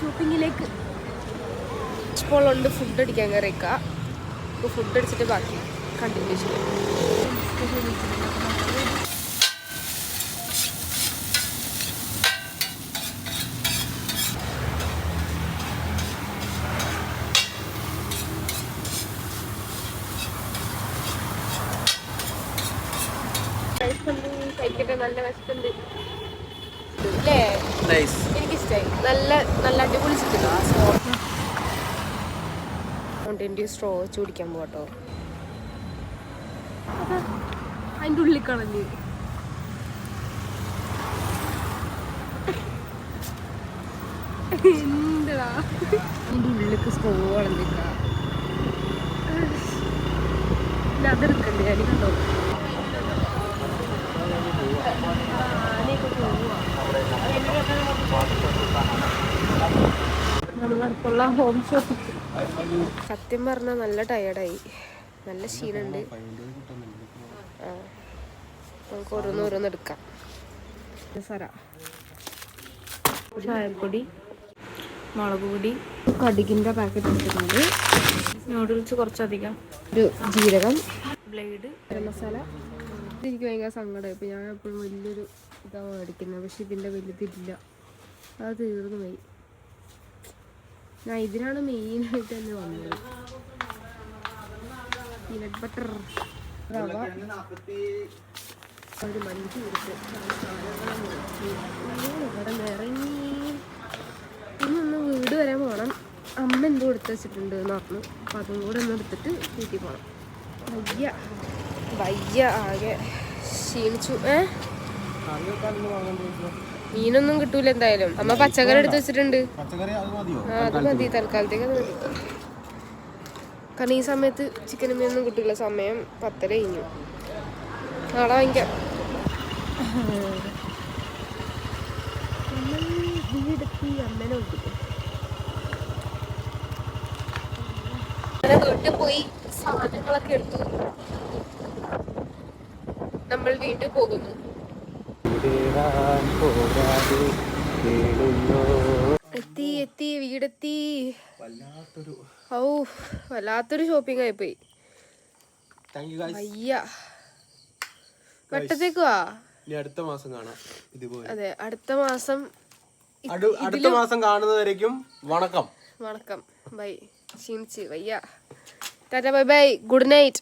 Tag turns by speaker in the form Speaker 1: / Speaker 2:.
Speaker 1: ഷോപ്പിങ്ങിലേക്ക് ഇപ്പോൾ ഉണ്ട്. ഫുഡ് അടിക്കാൻ കയറിയേക്കാം. അപ്പോൾ ഫുഡ് അടിച്ചിട്ട് ബാക്കി കണ്ടിന്യൂ ചെയ്യാം. കഴിക്കട്ടെ, നല്ല വിശപ്പുണ്ട് അല്ലേ? എനിക്കിഷ്ടായി. നല്ല നല്ല അടിപൊളി ചിക്കൻ. മൗണ്ടൻ്റെ സ്ട്രോ ചൂടിക്കാൻ പോട്ടോ. അതിൻ്റെ ഉള്ളിൽ കളഞ്ഞ് എന്താ അതിൻ്റെ ഉള്ളിലേക്ക് സ്ട്രോ കളഞ്ഞിക്ക. അതെടുക്കണ്ടേ? ഞാൻ കണ്ടോ നമ്മളടുത്തുള്ള ഹോം ഷോപ്പ്. സത്യം പറഞ്ഞാൽ നല്ല ടയേർഡായി, നല്ല ക്ഷീണുണ്ട്. നമുക്ക് ഓരോന്ന് എടുക്കാം. ചായപ്പൊടി, മുളക് പൊടി, കടുകിൻ്റെ പാക്കറ്റ് എടുത്തിട്ടുണ്ട്. നൂഡിൽസ് കുറച്ചധികം, ഒരു ജീരകം, ബ്ലേഡ്, ഗരം മസാല. ഇതെനിക്ക് ഭയങ്കര സങ്കടമായി. ഇപ്പോൾ ഞാൻ എപ്പോഴും വലിയൊരു ഇതാണ് മേടിക്കുന്നത്, പക്ഷെ ഇതിൻ്റെ വലുതില്ല. അത് തീർന്നു പോയി. ഞാൻ ഇതിനാണ് മെയിനായിട്ട് തന്നെ വന്നത്. പീനട്ട് ബട്ടർ, റവ, ഒരു മഞ്ച് കൊടുത്ത് ഇവിടെ നിറങ്ങി. ഇന്നൊന്ന് വീട് വരെ പോകണം. അമ്മ എന്തോ എടുത്ത് വെച്ചിട്ടുണ്ട് എന്ന് പറഞ്ഞു. അപ്പം അതും കൂടെ ഒന്ന് എടുത്തിട്ട് വീട്ടിൽ പോകണം. വയ്യ ആകെ ക്ഷീണിച്ചു. മീനൊന്നും കിട്ടൂല എന്തായാലും. അമ്മ പച്ചക്കറി എടുത്ത് വെച്ചിട്ടുണ്ട്. അത് മതി തൽക്കാലത്തേക്ക്. അത് മതി. കാരണം ഈ സമയത്ത് ചിക്കനും മീനൊന്നും കിട്ടില്ല. സമയം 10:30 കഴിഞ്ഞു. നാളെ വാങ്ങിക്കാം. വീടെത്തി അമ്മേനെ നോക്കിട്ട് വീട്ടിൽ പോയി സാധനങ്ങളൊക്കെ എടുത്തു. നമ്മൾ വീട്ടിൽ പോകുന്നു. എത്തി വീടെത്തി. വല്ലാത്തൊരു ഷോപ്പിംഗ് ആയിപ്പോയി. അയ്യ വട്ടത്തേക്ക് വാ.
Speaker 2: അടുത്ത മാസം കാണാം.
Speaker 1: അതെ, അടുത്ത മാസം
Speaker 2: കാണുന്നവരേക്കും വണക്കം.
Speaker 1: ബൈ. ക്ഷീണിച്ച് വയ്യ. Tata bye bye. Good night.